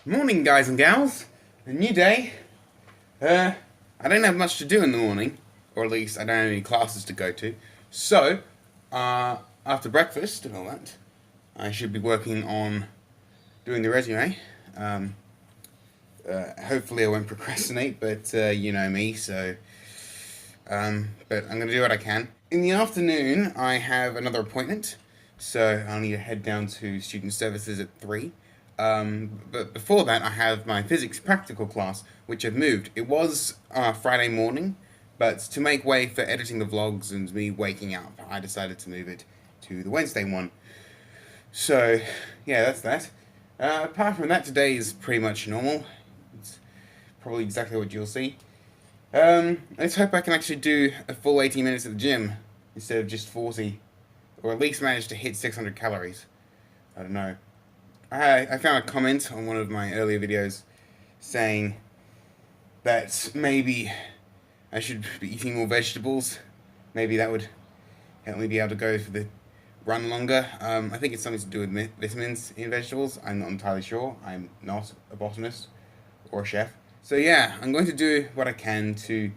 Morning, guys and gals. A new day. I don't have much to do in the morning, or at least I don't have any classes to go to. So, after breakfast and all that, I should be working on doing the resume. Hopefully I won't procrastinate, but you know me, so... but I'm going to do what I can. In the afternoon, I have another appointment, so I'll need to head down to Student Services at 3. But before that, I have my physics practical class, which I've moved. It was Friday morning, but to make way for editing the vlogs and me waking up, I decided to move it to the Wednesday one. So, yeah, that's that. Apart from that, today is pretty much normal. It's probably exactly what you'll see. Let's hope I can actually do a full 80 minutes at the gym instead of just 40. Or at least manage to hit 600 calories. I don't know. I found a comment on one of my earlier videos saying that maybe I should be eating more vegetables. Maybe that would help me be able to go for the run longer. I think it's something to do with vitamins in vegetables. I'm not entirely sure. I'm not a botanist or a chef. So yeah, I'm going to do what I can to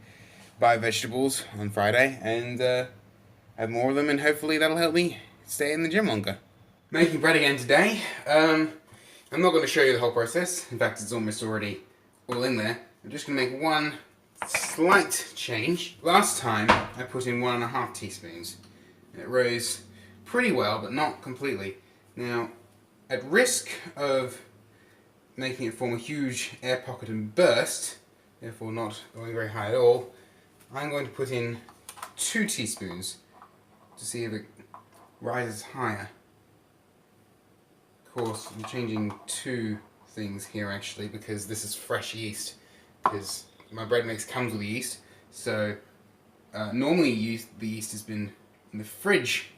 buy vegetables on Friday and have more of them, and hopefully that'll help me stay in the gym longer. Making bread again today. I'm not going to show you the whole process. In fact, it's almost already all in there. I'm just going to make one slight change. Last time, I put in 1.5 teaspoons. And it rose pretty well, but not completely. Now, at risk of making it form a huge air pocket and burst, therefore not going very high at all, I'm going to put in 2 teaspoons to see if it rises higher. Of course, I'm changing 2 things here actually, because this is fresh yeast, because my bread mix comes with yeast. So normally the yeast has been in the fridge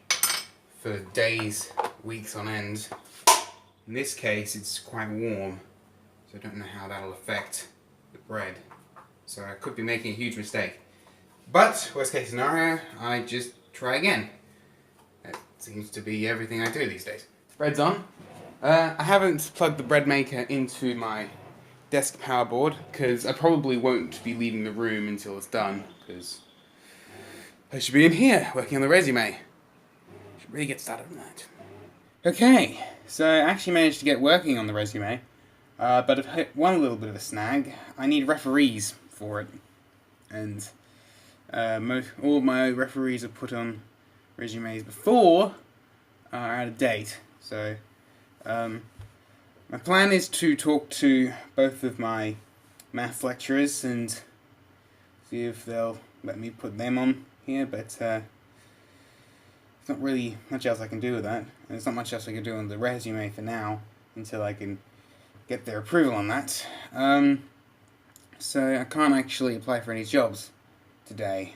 for days, weeks on end. In this case it's quite warm, so I don't know how that'll affect the bread. So I could be making a huge mistake. But worst case scenario, I just try again. That seems to be everything I do these days. Bread's on. I haven't plugged the bread maker into my desk power board because I probably won't be leaving the room until it's done, because I should be in here working on the resume. Should really get started on that. Okay, so I actually managed to get working on the resume, but I've hit one little bit of a snag. I need referees for it, and all of my referees I've put on resumes before are out of date. So my plan is to talk to both of my maths lecturers and see if they'll let me put them on here, but there's not really much else I can do with that. And there's not much else I can do on the resume for now, until I can get their approval on that. So I can't actually apply for any jobs today.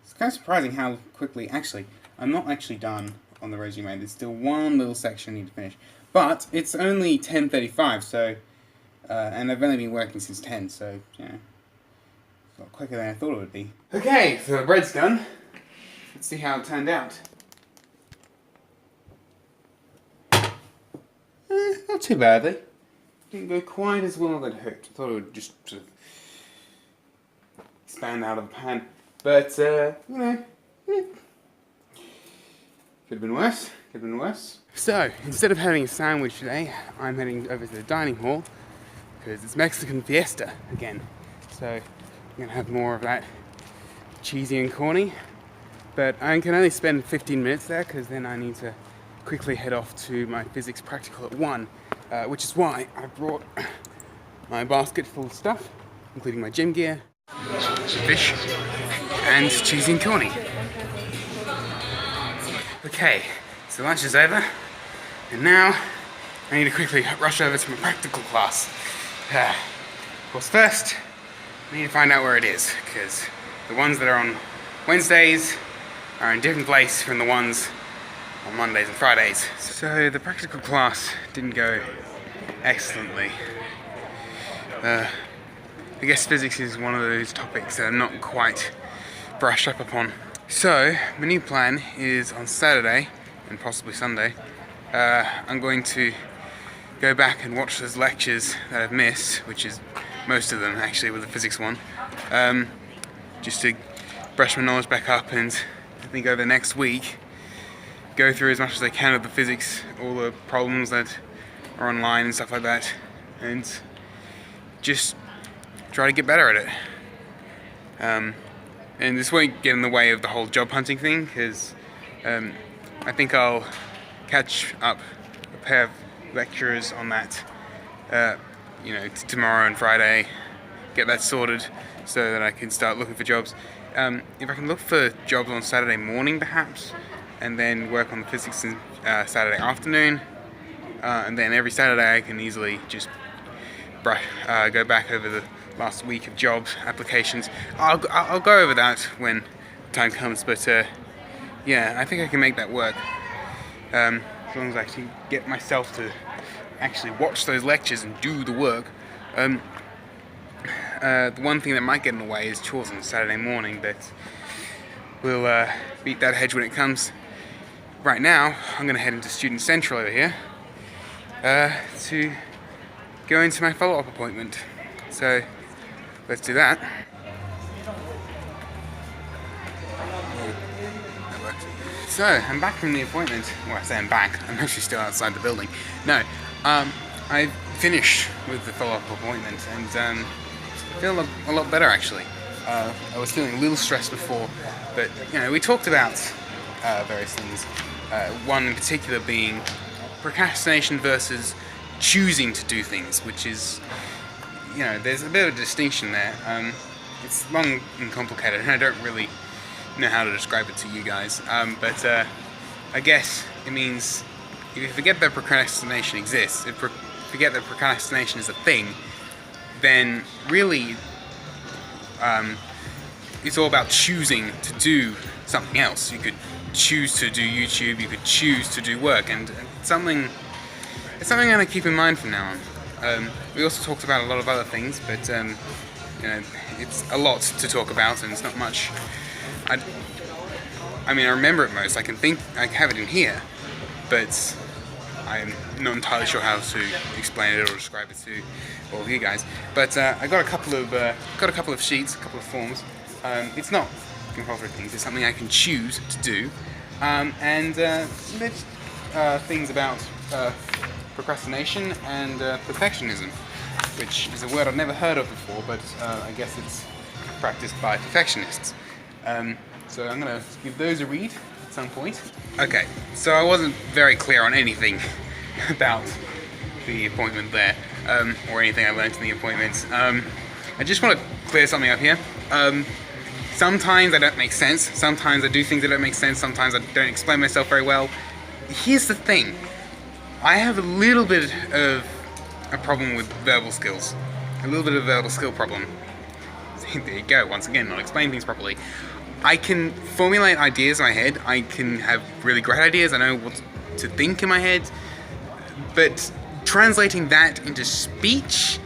It's kind of surprising how quickly... Actually, I'm not actually done on the resume. There's still one little section I need to finish. But it's only 10:35, so... and I've only been working since 10, so, you know... It's a lot quicker than I thought it would be. Okay, so the bread's done. Let's see how it turned out. Not too badly. Didn't go quite as well as I'd hoped. I thought it would just sort of expand out of the pan. But, you know, could have been worse. Could have been worse. So, instead of having a sandwich today, I'm heading over to the dining hall because it's Mexican fiesta again. So, I'm going to have more of that cheesy and corny. But I can only spend 15 minutes there because then I need to quickly head off to my physics practical at 1, which is why I brought my basket full of stuff, including my gym gear, fish, and cheesy and corny. Okay, so lunch is over, and now I need to quickly rush over to my practical class. Of course, first, I need to find out where it is, because the ones that are on Wednesdays are in a different place from the ones on Mondays and Fridays. So the practical class didn't go excellently. I guess physics is one of those topics that I'm not quite brushed up upon. So my new plan is on Saturday and possibly Sunday, I'm going to go back and watch those lectures that I've missed, which is most of them actually with the physics one, just to brush my knowledge back up, and I think over the next week go through as much as I can of the physics, all the problems that are online and stuff like that, and just try to get better at it. And this won't get in the way of the whole job hunting thing, because I think I'll catch up a pair of lecturers on that, tomorrow and Friday, get that sorted so that I can start looking for jobs. If I can look for jobs on Saturday morning perhaps, and then work on the physics on Saturday afternoon, and then every Saturday I can easily just go back over the last week of job applications. I'll go over that when time comes, but yeah, I think I can make that work, as long as I can get myself to actually watch those lectures and do the work. The one thing that might get in the way is chores on Saturday morning, but we'll beat that hedge when it comes. Right now, I'm going to head into Student Central over here to go into my follow-up appointment. So let's do that. That worked. So I'm back from the appointment. Well, I say I'm back. I'm actually still outside the building. No, I finished with the follow-up appointment, and I feel a lot better actually. I was feeling a little stressed before, but we talked about various things. One in particular being procrastination versus choosing to do things, which is, there's a bit of a distinction there. It's long and complicated, and I don't really know how to describe it to you guys. But I guess it means if you forget that procrastination exists, if you forget that procrastination is a thing, then really it's all about choosing to do something else. You could choose to do YouTube, you could choose to do work, and it's something I'm going to keep in mind from now on. We also talked about a lot of other things, but it's a lot to talk about, and it's not much. I remember it most. I have it in here, but I'm not entirely sure how to explain it or describe it to all of you guys. But I got a couple of sheets, a couple of forms. It's not compulsory things. It's something I can choose to do, and there's things about procrastination and perfectionism, which is a word I've never heard of before, but I guess it's practiced by perfectionists. So I'm going to give those a read at some point. Okay, so I wasn't very clear on anything about the appointment there, or anything I learned in the appointments. I just want to clear something up here. Sometimes I don't make sense, sometimes I do things that don't make sense, sometimes I don't explain myself very well. Here's the thing, I have a little bit of a problem with verbal skills. A little bit of a verbal skill problem. There you go, once again, not explaining things properly. I can formulate ideas in my head, I can have really great ideas, I know what to think in my head, but translating that into speech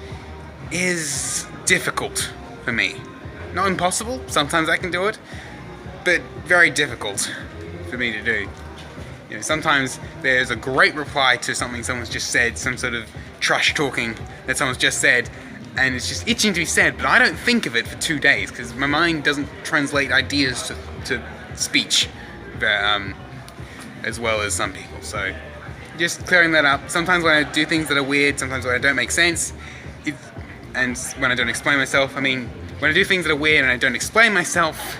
is difficult for me. Not impossible, sometimes I can do it, but very difficult for me to do. Sometimes there's a great reply to something someone's just said, some sort of trash talking that someone's just said, and it's just itching to be said, but I don't think of it for 2 days because my mind doesn't translate ideas to speech as well as some people. So just clearing that up. Sometimes when I do things that are weird, sometimes when I don't make sense, and when I don't explain myself, when I do things that are weird and I don't explain myself,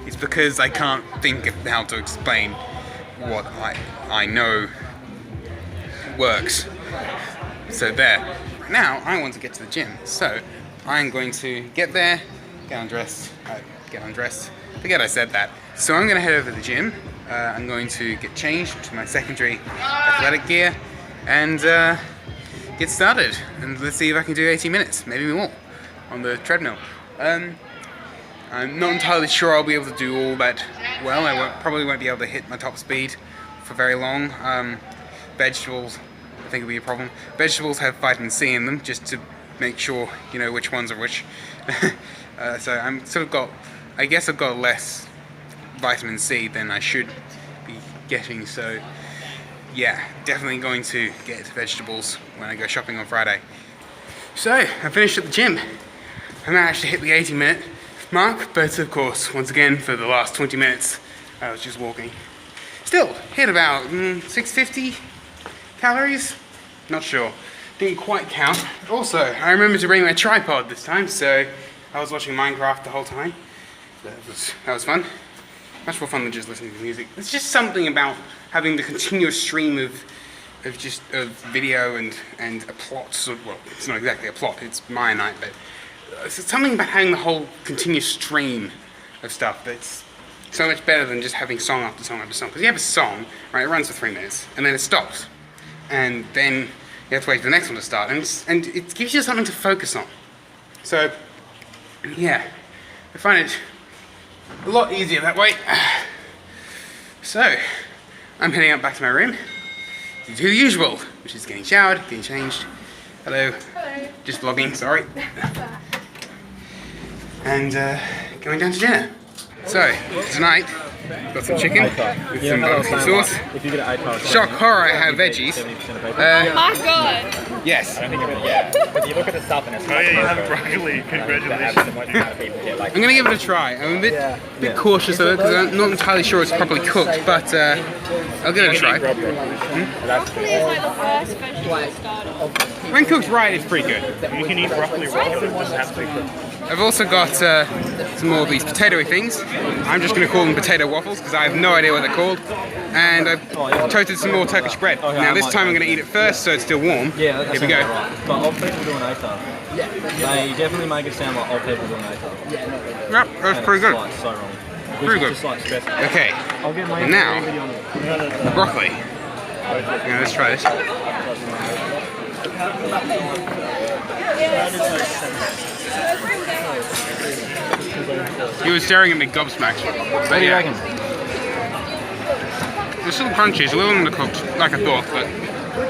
it's because I can't think of how to explain what I know works. So there. Now I want to get to the gym, so I'm going to get there, get undressed, forget I said that. So I'm going to head over to the gym, I'm going to get changed to my secondary athletic gear, and get started, and let's see if I can do 80 minutes, maybe more, on the treadmill. I'm not entirely sure I'll be able to do all that well. I probably won't be able to hit my top speed for very long. Vegetables, I think will be a problem. Vegetables have vitamin C in them, just to make sure which ones are which. So I'm I guess I've got less vitamin C than I should be getting. So yeah, definitely going to get vegetables when I go shopping on Friday. So, I finished at the gym. I managed to hit the 80-minute mark, but of course, once again, for the last 20 minutes, I was just walking. Still, hit about 650 calories? Not sure. Didn't quite count. Also, I remembered to bring my tripod this time, so I was watching Minecraft the whole time. That was fun. Much more fun than just listening to music. There's just something about having the continuous stream of video and a plot. Well, it's not exactly a plot, it's Maya Night, but it's something about having the whole continuous stream of stuff that's so much better than just having song after song after song. Because you have a song, right, it runs for 3 minutes, and then it stops. And then you have to wait for the next one to start, and it gives you something to focus on. So, yeah, I find it a lot easier that way. So, I'm heading up back to my room to do the usual, which is getting showered, getting changed. Hello. Hello. Just vlogging, sorry. And going down to dinner. So, tonight, got some chicken with some barbecue sauce. If you get an 8 Shock horror, I have veggies. Oh my god! Yes. But you look at the stuff and it's Oh yeah, you have broccoli. Congratulations. I'm gonna give it a try. I'm a bit cautious of it because I'm not entirely sure it's properly cooked, but I'll give it a try. Broccoli is like the first vegetable to start off. When cooked right, it's pretty good. You can eat broccoli raw, it doesn't have to be cooked. I've also got some more of these potatoey things. I'm just going to call them potato waffles because I have no idea what they're called. And I've toasted some more Turkish bread. Now this time I'm going to eat it first so it's still warm. Yeah, here we go. Right. But old people do an ATAR. They definitely make it sound like old people do an ATAR. Yep, that's pretty good. Like, so wrong. Pretty good. Just like stressful. Okay, I'll get my and now, video on it. the broccoli. Yeah, let's try this. He was staring at me gobsmacked. What do you reckon? It's still crunchy, it's a little undercooked, like I thought, but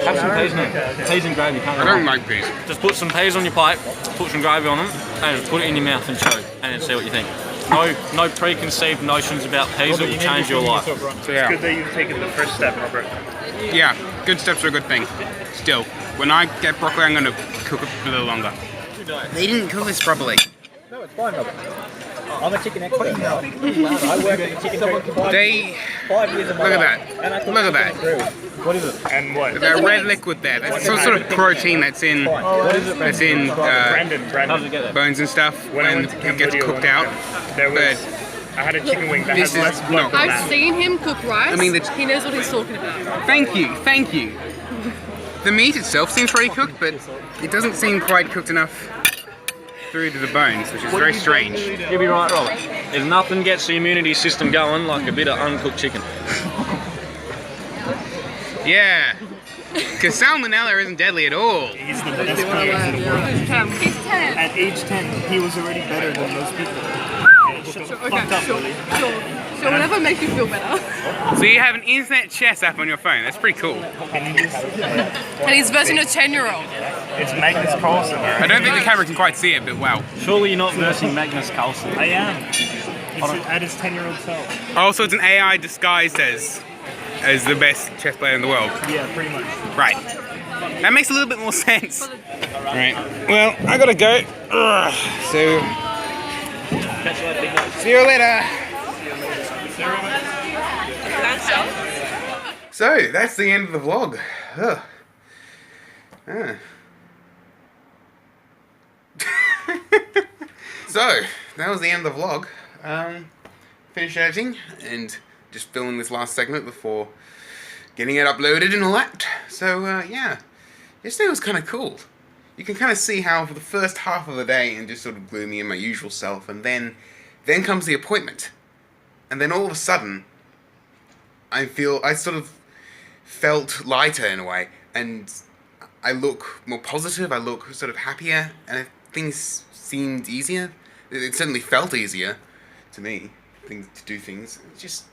Have some peas in it. Peas and gravy, can't I don't like peas. Just put some peas on your plate, put some gravy on them, and put it in your mouth and chew, and then see what you think. No preconceived notions about peas that will change your life. So yeah. Good that you've taken the first step, Robert. Yeah, good steps are a good thing. Still, when I get broccoli, I'm going to cook it a little longer. They didn't cook this properly. No, it's fine, Robert. I'm a chicken expert. I work at chicken for They... 5 years of my Look at life. that. And I cook Look at chicken that. through. What is it? And what? That red liquid there, that's some sort of protein that's in... What is it? That's in Brandon. How does it get there? bones and stuff When I when went to it gets Cambodia cooked one out. time, there was, I had a chicken wing that This had is less blood not than I've that. seen him cook rice. I mean, he knows what he's talking about. Thank you, thank you. The meat itself seems pretty cooked, but it doesn't seem quite cooked enough through to the bones, which is very strange. You'll be right, Robert. There's nothing gets the immunity system going like a bit of uncooked chicken. Yeah, because salmonella isn't deadly at all. He's the best player in the world. He's 10. At age 10, he was already better than most people. Fucked up, Sure, really. sure, whatever makes you feel better. So you have an internet chess app on your phone, that's pretty cool. And he just, And he's versing a 10-year-old. it's Magnus Carlsen. I don't think the camera can quite see it, but wow. Surely you're not versing Magnus Carlsen. I am. He's at his 10-year-old self. Also, it's an AI disguised as the best chess player in the world. Yeah, pretty much. Right. That makes a little bit more sense. Right. Well, I gotta go. Ugh. So, see you later. So, that's the end of the vlog. Ugh. Ah. So, that was the end of the vlog. Finished editing and just filming this last segment before getting it uploaded and all that. So, yeah. Yesterday was kind of cool. You can kind of see how for the first half of the day I'm just sort of gloomy in my usual self, and then comes the appointment. And then all of a sudden, I sort of felt lighter in a way, and I look more positive, I look sort of happier, and things seemed easier. It certainly felt easier to me, to do things. It's just,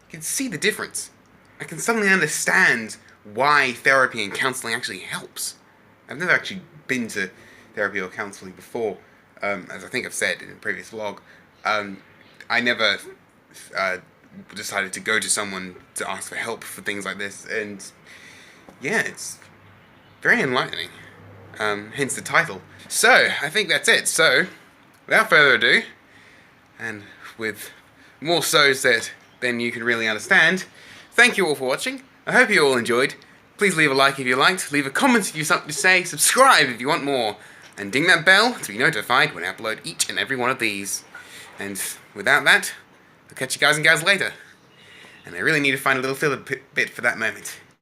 you can see the difference. I can suddenly understand why therapy and counselling actually helps. I've never actually been to therapy or counselling before, as I think I've said in a previous vlog. I never decided to go to someone to ask for help for things like this, and yeah, it's very enlightening. Hence the title. So, I think that's it. So, without further ado, and with more so's than you can really understand, thank you all for watching. I hope you all enjoyed. Please leave a like if you liked, leave a comment if you have something to say, subscribe if you want more, and ding that bell to be notified when I upload each and every one of these. And without that, I'll catch you guys and gals later. And I really need to find a little filler bit for that moment.